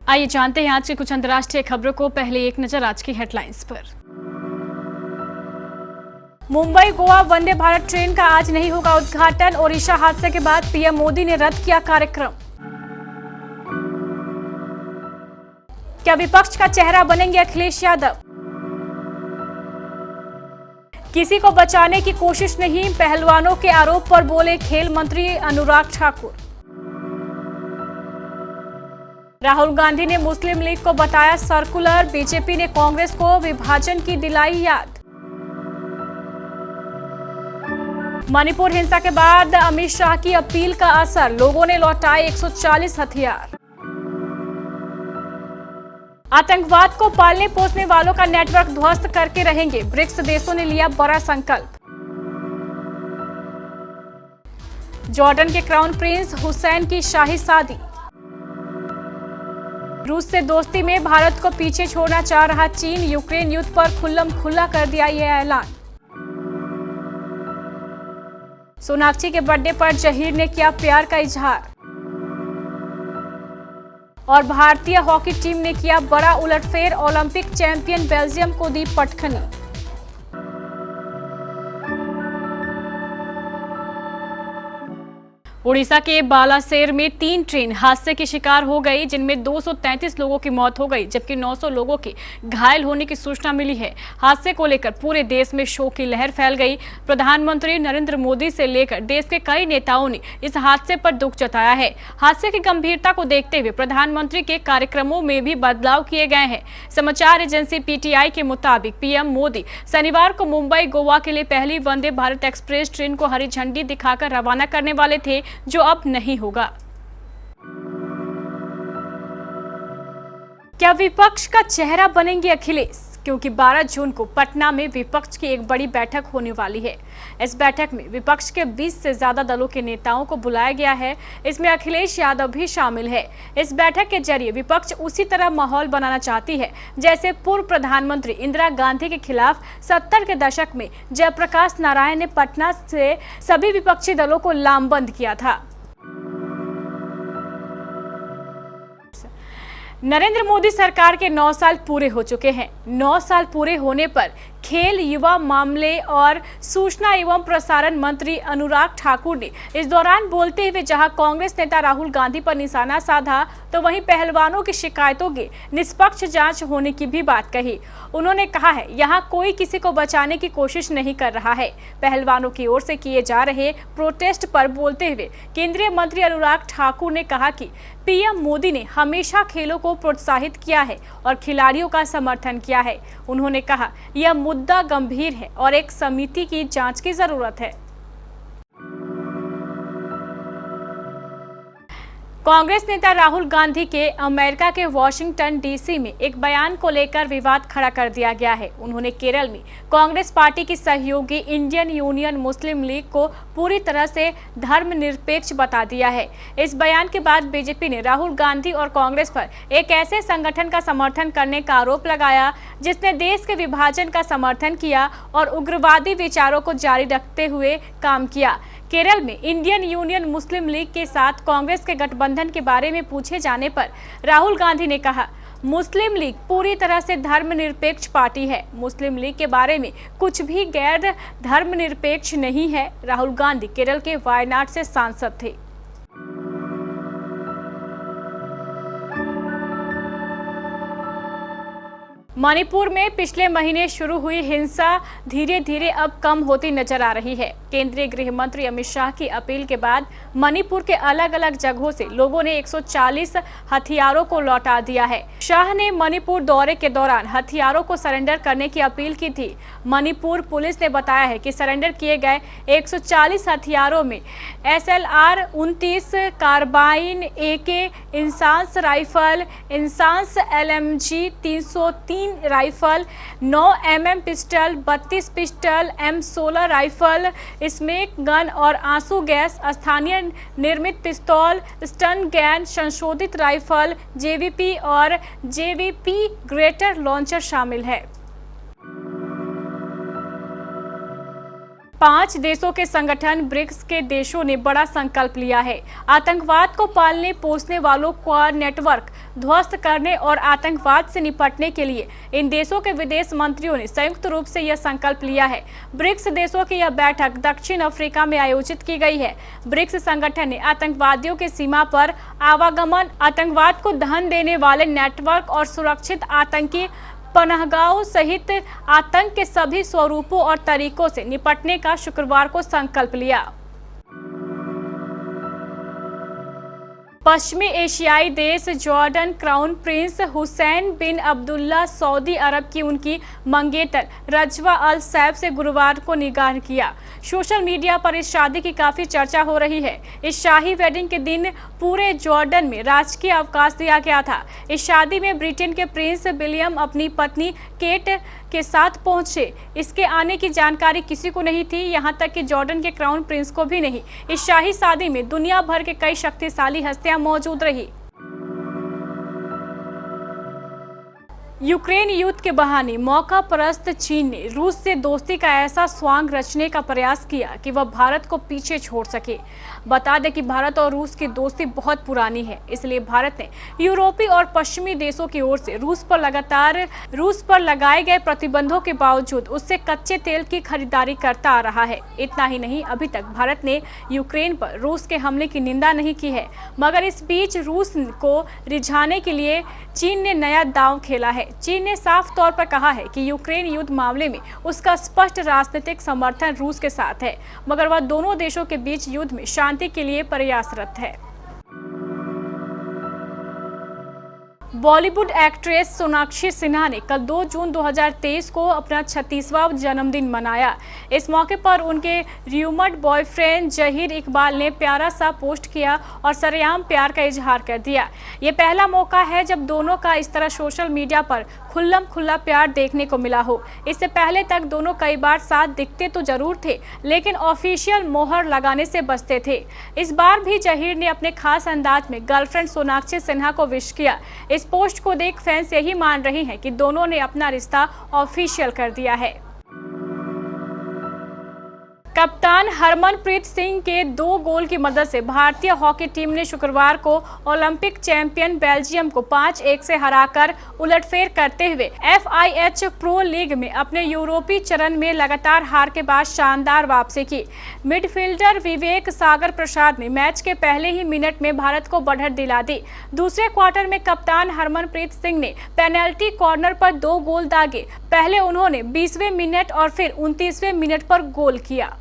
आइए जानते हैं आज की कुछ अंतर्राष्ट्रीय खबरों को। पहले एक नजर आज की हेडलाइंस पर। मुंबई गोवा वंदे भारत ट्रेन का आज नहीं होगा उद्घाटन। ओडिशा हादसे के बाद पीएम मोदी ने रद्द किया कार्यक्रम। क्या विपक्ष का चेहरा बनेंगे अखिलेश यादव? किसी को बचाने की कोशिश नहीं, पहलवानों के आरोप पर बोले खेल मंत्री अनुराग ठाकुर। राहुल गांधी ने मुस्लिम लीग को बताया सर्कुलर, बीजेपी ने कांग्रेस को विभाजन की दिलाई याद। मणिपुर हिंसा के बाद अमित शाह की अपील का असर, लोगों ने लौटाए 140 हथियार। आतंकवाद को पालने पोसने वालों का नेटवर्क ध्वस्त करके रहेंगे, ब्रिक्स देशों ने लिया बड़ा संकल्प। जॉर्डन के क्राउन प्रिंस हुसैन की शाही शादी। रूस से दोस्ती में भारत को पीछे छोड़ना चाह रहा चीन, यूक्रेन युद्ध पर खुल्लम खुल्ला कर दिया यह ऐलान। सोनाक्षी के बर्थडे पर जहीर ने किया प्यार का इजहार। और भारतीय हॉकी टीम ने किया बड़ा उलटफेर, ओलंपिक चैंपियन बेल्जियम को दी पटखनी। उड़ीसा के बालासेर में 3 ट्रेन हादसे की शिकार हो गई, जिनमें 233 लोगों की मौत हो गई, जबकि 900 लोगों के घायल होने की सूचना मिली है। हादसे को लेकर पूरे देश में शोक की लहर फैल गई। प्रधानमंत्री नरेंद्र मोदी से लेकर देश के कई नेताओं ने इस हादसे पर दुख जताया है। हादसे की गंभीरता को देखते हुए प्रधानमंत्री के कार्यक्रमों में भी बदलाव किए गए हैं। समाचार एजेंसी पीटीआई के मुताबिक पीएम मोदी शनिवार को मुंबई गोवा के लिए पहली वंदे भारत एक्सप्रेस ट्रेन को हरी झंडी दिखाकर रवाना करने वाले थे, जो अब नहीं होगा। क्या विपक्ष का चेहरा बनेंगे अखिलेश? क्योंकि 12 जून को पटना में विपक्ष की एक बड़ी बैठक होने वाली है। इस बैठक में विपक्ष के 20 से ज्यादा दलों के नेताओं को बुलाया गया है। इसमें अखिलेश यादव भी शामिल है। इस बैठक के जरिए विपक्ष उसी तरह माहौल बनाना चाहती है जैसे पूर्व प्रधानमंत्री इंदिरा गांधी के खिलाफ 70 के दशक में जयप्रकाश नारायण ने पटना से सभी विपक्षी दलों को लामबंद किया था। नरेंद्र मोदी सरकार के 9 साल पूरे हो चुके हैं। 9 साल पूरे होने पर खेल, युवा मामले और सूचना एवं प्रसारण मंत्री अनुराग ठाकुर ने इस दौरान बोलते हुए जहां कांग्रेस नेता राहुल गांधी पर निशाना साधा, तो वहीं पहलवानों की शिकायतों की निष्पक्ष जांच होने की भी बात कही। उन्होंने कहा है, यहां कोई किसी को बचाने की कोशिश नहीं कर रहा है। पहलवानों की ओर से किए जा रहे प्रोटेस्ट पर बोलते हुए केंद्रीय मंत्री अनुराग ठाकुर ने कहा कि पीएम मोदी ने हमेशा खेलों को प्रोत्साहित किया है और खिलाड़ियों का समर्थन किया है। उन्होंने कहा, यह मुद्दा गंभीर है और एक समिति की जांच की जरूरत है। कांग्रेस नेता राहुल गांधी के अमेरिका के वॉशिंगटन डीसी में एक बयान को लेकर विवाद खड़ा कर दिया गया है। उन्होंने केरल में कांग्रेस पार्टी की सहयोगी इंडियन यूनियन मुस्लिम लीग को पूरी तरह से धर्मनिरपेक्ष बता दिया है। इस बयान के बाद बीजेपी ने राहुल गांधी और कांग्रेस पर एक ऐसे संगठन का समर्थन करने का आरोप लगाया जिसने देश के विभाजन का समर्थन किया और उग्रवादी विचारों को जारी रखते हुए काम किया। केरल में इंडियन यूनियन मुस्लिम लीग के साथ कांग्रेस के गठबंधन के बारे में पूछे जाने पर राहुल गांधी ने कहा, मुस्लिम लीग पूरी तरह से धर्मनिरपेक्ष पार्टी है। मुस्लिम लीग के बारे में कुछ भी गैर धर्मनिरपेक्ष नहीं है। राहुल गांधी केरल के वायनाड से सांसद थे। मणिपुर में पिछले महीने शुरू हुई हिंसा धीरे धीरे अब कम होती नजर आ रही है। केंद्रीय गृह मंत्री अमित शाह की अपील के बाद मणिपुर के अलग अलग जगहों से लोगों ने 140 हथियारों को लौटा दिया है। शाह ने मणिपुर दौरे के दौरान हथियारों को सरेंडर करने की अपील की थी। मणिपुर पुलिस ने बताया है कि सरेंडर किए गए 140 हथियारों में SLR 29 carbine, AK INSAS rifle, INSAS LMG 303 rifle, 9 mm pistol, 32 pistol, M16 rifle, स्मेक गन और आंसू गैस, स्थानीय निर्मित पिस्तौल, स्टन गन, संशोधित राइफल, JVP और JVP ग्रेटर लॉन्चर शामिल है। 5 देशों के संगठन ब्रिक्स के देशों ने बड़ा संकल्प लिया है। आतंकवाद को पालने पोसने वालों का नेटवर्क ध्वस्त करने और आतंकवाद से निपटने के लिए इन देशों के विदेश मंत्रियों ने संयुक्त रूप से यह संकल्प लिया है। ब्रिक्स देशों की यह बैठक दक्षिण अफ्रीका में आयोजित की गई है। ब्रिक्स संगठन ने आतंकवादियों के सीमा पर आवागमन, आतंकवाद को धन देने वाले नेटवर्क और सुरक्षित आतंकी पनाहगाहों सहित आतंक के सभी स्वरूपों और तरीकों से निपटने का शुक्रवार को संकल्प लिया। पश्चिमी एशियाई देश जॉर्डन क्राउन प्रिंस हुसैन बिन अब्दुल्ला सऊदी अरब की उनकी मंगेतर रजवा अल सैफ से गुरुवार को निकाह किया। सोशल मीडिया पर इस शादी की काफी चर्चा हो रही है। इस शाही वेडिंग के दिन पूरे जॉर्डन में राजकीय अवकाश दिया गया था। इस शादी में ब्रिटेन के प्रिंस विलियम अपनी पत्नी केट के साथ पहुंचे। इसके आने की जानकारी किसी को नहीं थी, यहां तक कि जॉर्डन के क्राउन प्रिंस को भी नहीं। इस शाही शादी में दुनिया भर के कई शक्तिशाली हस्तियां मौजूद रही। यूक्रेन युद्ध के बहाने मौका परस्त चीन ने रूस से दोस्ती का ऐसा स्वांग रचने का प्रयास किया कि वह भारत को पीछे छोड़ सके। बता दें कि भारत और रूस की दोस्ती बहुत पुरानी है, इसलिए भारत ने यूरोपीय और पश्चिमी देशों की ओर से रूस पर लगाए गए प्रतिबंधों के बावजूद उससे कच्चे तेल की खरीदारी करता आ रहा है। इतना ही नहीं, अभी तक भारत ने यूक्रेन पर रूस के हमले की निंदा नहीं की है, मगर इस बीच रूस को रिझाने के लिए चीन ने नया दांव खेला है। चीन ने साफ तौर पर कहा है कि यूक्रेन युद्ध मामले में उसका स्पष्ट राजनीतिक समर्थन रूस के साथ है, मगर वह दोनों देशों के बीच युद्ध में शांति के लिए प्रयासरत है। बॉलीवुड एक्ट्रेस सोनाक्षी सिन्हा ने कल 2 जून 2023 को अपना 36वां जन्मदिन मनाया। इस मौके पर उनके र्यूमर्ड बॉयफ्रेंड जहीर इकबाल ने प्यारा सा पोस्ट किया और सरेआम प्यार का इजहार कर दिया। ये पहला मौका है जब दोनों का इस तरह सोशल मीडिया पर खुल्लम खुल्ला प्यार देखने को मिला हो। इससे पहले तक दोनों कई बार साथ दिखते तो जरूर थे, लेकिन ऑफिशियल मोहर लगाने से बचते थे। इस बार भी जहीर ने अपने खास अंदाज में गर्लफ्रेंड सोनाक्षी सिन्हा को विश किया। इस पोस्ट को देख फैंस यही मान रहे हैं कि दोनों ने अपना रिश्ता ऑफिशियल कर दिया है। कप्तान हरमनप्रीत सिंह के 2 गोल की मदद से भारतीय हॉकी टीम ने शुक्रवार को ओलंपिक चैंपियन बेल्जियम को 5-1 से हराकर उलटफेर करते हुए FIH प्रो लीग में अपने यूरोपीय चरण में लगातार हार के बाद शानदार वापसी की। मिडफील्डर विवेक सागर प्रसाद ने मैच के पहले ही मिनट में भारत को बढ़त दिला दी। दूसरे क्वार्टर में कप्तान हरमनप्रीत सिंह ने पेनल्टी कॉर्नर पर 2 गोल दागे। पहले उन्होंने 20वें मिनट और फिर 29वें मिनट पर गोल किया।